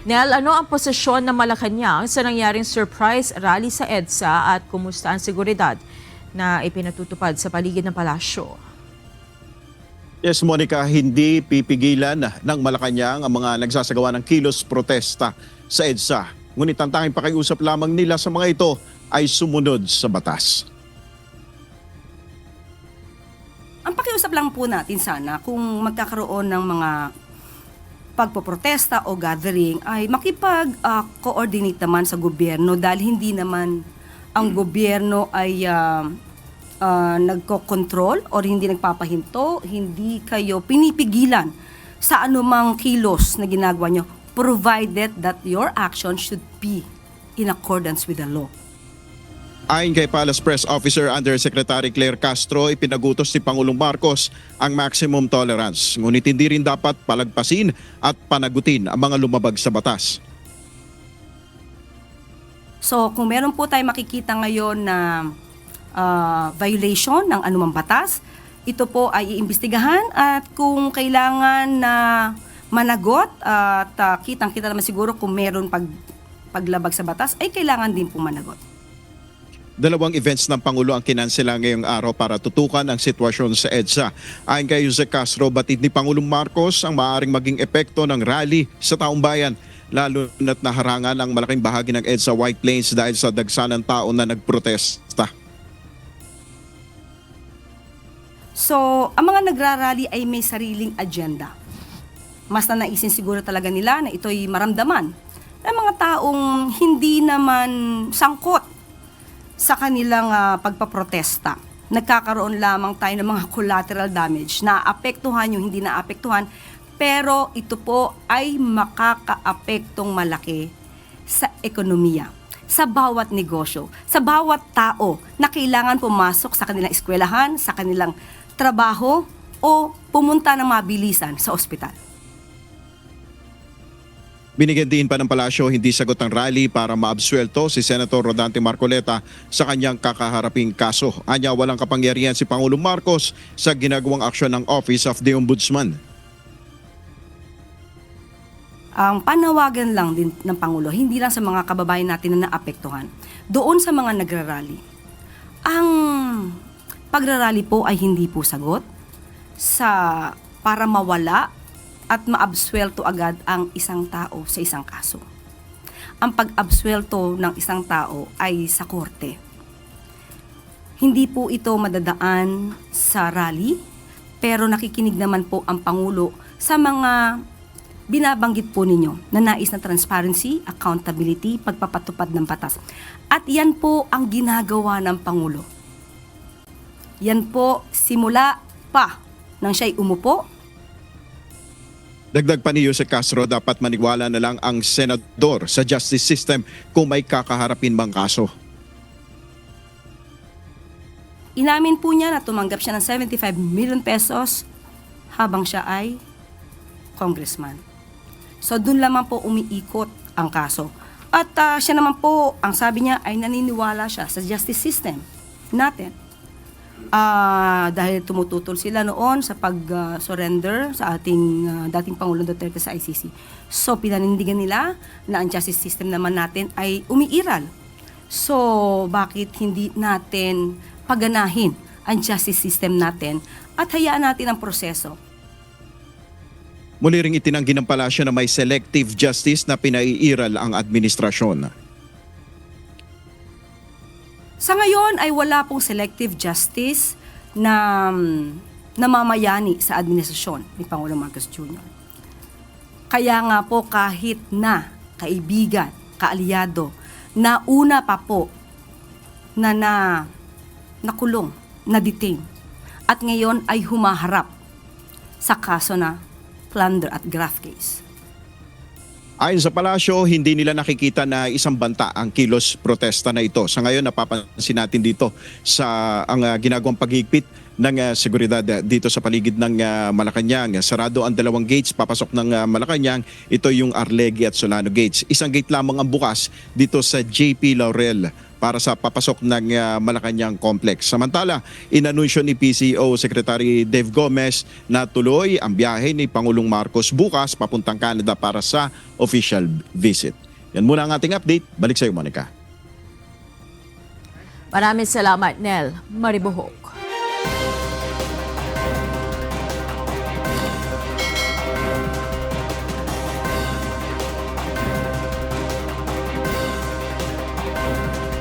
Nel, ano ang posisyon ng Malacanang sa nangyaring surprise rally sa EDSA at kumusta ang seguridad na ipinatutupad sa paligid ng palasyo? Yes, Monica, hindi pipigilan ng Malacanang ang mga nagsasagawa ng kilos protesta sa EDSA. Ngunit ang tanging pakiusap lamang nila sa mga ito ay sumunod sa batas. Ang pakiusap lang po natin sana kung magkakaroon ng mga pagpoprotesta o gathering ay makipag-coordinate naman sa gobyerno dahil hindi naman ang gobyerno ay nagko-control o hindi nagpapahinto, hindi kayo pinipigilan sa anumang kilos na ginagawa nyo, provided that your action should be in accordance with the law. Ayon kay Palace Press Officer Undersecretary Claire Castro, ipinagutos ni Pangulong Marcos ang maximum tolerance. Ngunit hindi rin dapat palagpasin at panagutin ang mga lumabag sa batas. So kung meron po tayo makikita ngayon na violation ng anumang batas, ito po ay iimbestigahan at kung kailangan na managot at kitang-kita naman siguro kung meron paglabag sa batas, ay kailangan din po managot. Dalawang events ng Pangulo ang kinansela ngayong araw para tutukan ang sitwasyon sa EDSA. Ayon kay Jose Castro, batid ni Pangulong Marcos ang maaaring maging epekto ng rally sa taong bayan, lalo na't naharangan ang malaking bahagi ng EDSA White Plains dahil sa dagsa ng tao na nagprotesta. So, ang mga nagrarally ay may sariling agenda. Mas na naisin siguro talaga nila na ito'y maramdaman ng mga taong hindi naman sangkot sa kanilang pagpaprotesta. Nagkakaroon lamang tayo ng mga collateral damage na apektuhan yung hindi na apektuhan, pero ito po ay makakaapektong malaki sa ekonomiya, sa bawat negosyo, sa bawat tao na kailangan pumasok sa kanilang eskwelahan, sa kanilang trabaho o pumunta ng mabilisan sa ospital. Binigyan din pa ng palasyo hindi sagot ang rally para maabsuelto si Senator Rodante Marcoleta sa kanyang kakaharaping kaso. Anya walang kapangyarihan si Pangulong Marcos sa ginagawang aksyon ng Office of the Ombudsman. Ang panawagan lang din ng Pangulo, hindi lang sa mga kababayan natin na naapektuhan, doon sa mga nagrarally. Ang pagrarally po ay hindi po sagot para mawala at maabsuelto agad ang isang tao sa isang kaso. Ang pag-absuelto ng isang tao ay sa korte. Hindi po ito madadaan sa rally, pero nakikinig naman po ang Pangulo sa mga binabanggit po ninyo na nais na transparency, accountability, pagpapatupad ng batas. At yan po ang ginagawa ng Pangulo. Yan po simula pa nang siya'y umupo. Dagdag pa ni Jose Castro, dapat maniwala na lang ang senador sa justice system kung may kakaharapin mang kaso. Inamin po niya na tumanggap siya ng 75 million pesos habang siya ay congressman. So dun lamang po umiikot ang kaso. At siya naman po, ang sabi niya ay naniniwala siya sa justice system natin. Dahil tumututol sila noon sa pag-surrender sa ating dating Pangulong Duterte sa ICC. So pinanindigan nila na ang justice system naman natin ay umiiral. So bakit hindi natin paganahin ang justice system natin at hayaan natin ang proseso? Muli ring itinanggi ng palasyo na may selective justice na pinaiiral ang administrasyon. Sa ngayon ay wala pong selective justice na namamayani sa administrasyon ni Pangulong Marcos Jr. Kaya nga po kahit na kaibigan, kaalyado, nauna pa po na nakulong, na-detain, at ngayon ay humaharap sa kaso na plunder at graft case. Ayon sa palasyo, hindi nila nakikita na isang banta ang kilos protesta na ito. Sa ngayon, napapansin natin dito sa ang ginagawang paghigpit ng seguridad dito sa paligid ng Malacanang. Sarado ang dalawang gates papasok ng Malacanang. Ito yung Arlegui at Solano gates. Isang gate lamang ang bukas dito sa JP Laurel para sa papasok ng Malacanang Complex. Samantala, inanunsyo ni PCO Secretary Dave Gomez na tuloy ang biyahe ni Pangulong Marcos bukas papuntang Canada para sa official visit. Yan muna ang ating update. Balik sa iyo, Monica. Maraming salamat, Nel Maribohok.